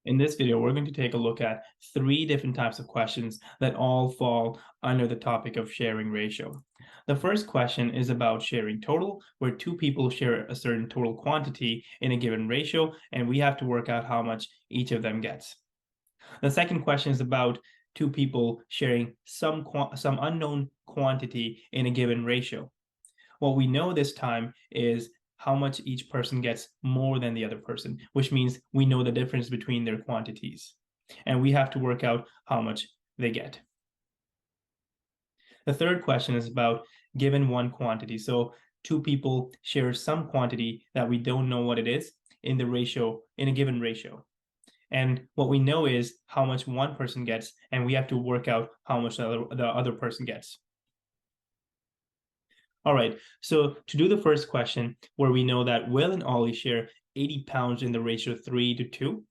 In this video, we're going to take a look at three different types of questions that all fall under the topic of sharing ratio. The first question is about sharing total, where two people share a certain total quantity in a given ratio, and we have to work out how much each of them gets. The second question is about two people sharing some unknown quantity in a given ratio. What we know this time is how much each person gets more than the other person, which means we know the difference between their quantities. And we have to work out how much they get. The third question is about given one quantity. So two people share some quantity that we don't know what it is in the ratio, in a given ratio. And what we know is how much one person gets, and we have to work out how much the other person gets. All right, so to do the first question, where we know that Will and Olly share 80 pounds in the ratio 3:2,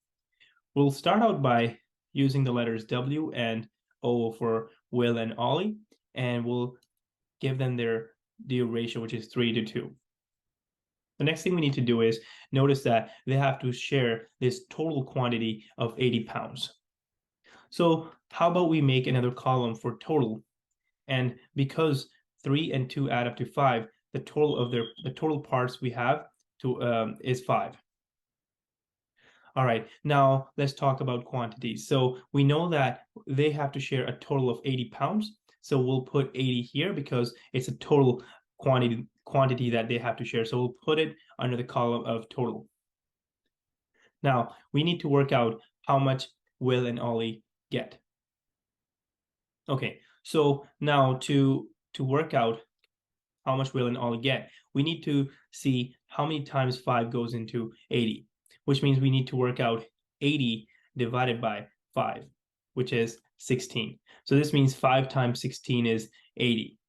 we'll start out by using the letters W and O for Will and Olly, and we'll give them their due ratio, which is 3:2. The next thing we need to do is notice that they have to share this total quantity of 80 pounds. So how about we make another column for total? And because 3 and 2 add up to 5, the total parts we have is 5. All right, now let's talk about quantities. So we know that they have to share a total of 80 pounds. So we'll put 80 here because it's a total quantity that they have to share. So we'll put it under the column of total. Now we need to work out how much Will and Olly get. Okay, so now to work out how much Will and Olly get, we need to see how many times 5 goes into 80, which means we need to work out 80 divided by 5, which is 16. So this means 5 times 16 is 80.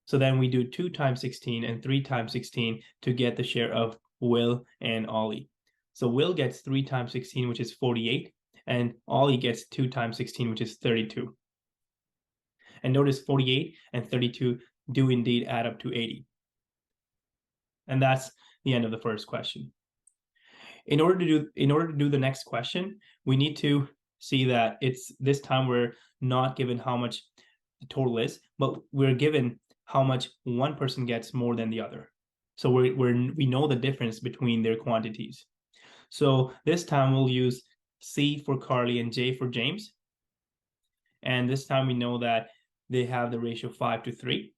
So then we do 2 times 16 and 3 times 16 to get the share of Will and Olly. So Will gets 3 times 16, which is 48, and Olly gets 2 times 16, which is 32. And notice 48 and 32 do indeed add up to 80. And that's the end of the first question. In order to do the next question, we need to see that it's this time we're not given how much the total is, but we're given how much one person gets more than the other. So we know the difference between their quantities. So this time we'll use C for Carly and J for James. And this time we know that they have the ratio 5:3.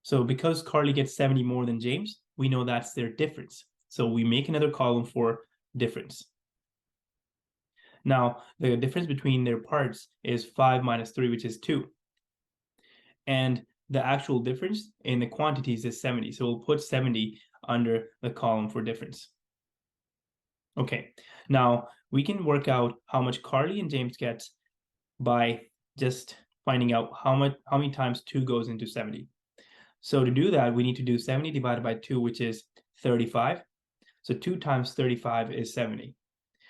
So because Carly gets 70 more than James, we know that's their difference. So we make another column for difference. Now, the difference between their parts is 5 minus 3, which is 2. And the actual difference in the quantities is 70. So we'll put 70 under the column for difference. Okay, now we can work out how much Carly and James gets by just finding out how many times 2 goes into 70. So to do that, we need to do 70 divided by 2, which is 35. So 2 times 35 is 70,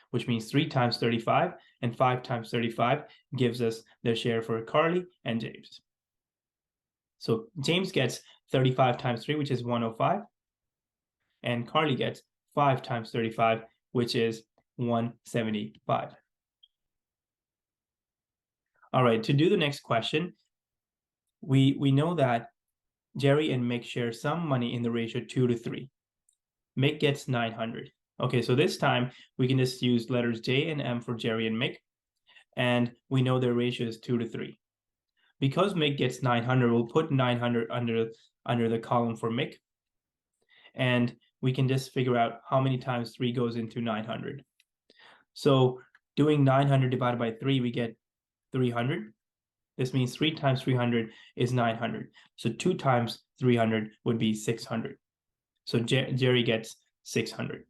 which means 3 times 35 and 5 times 35 gives us the share for Carly and James. So James gets 35 times 3, which is 105, and Carly gets 5 times 35, which is 175. All right, to do the next question, we know that Jerry and Mick share some money in the ratio 2:3. Mick gets 900. Okay, so this time we can just use letters J and M for Jerry and Mick, and we know their ratio is 2:3. Because Mick gets 900, we'll put 900 under the column for Mick, and we can just figure out how many times 3 goes into 900. So doing 900 divided by 3, we get 300. This means 3 times 300 is 900. So 2 times 300 would be 600. So Jerry gets 600.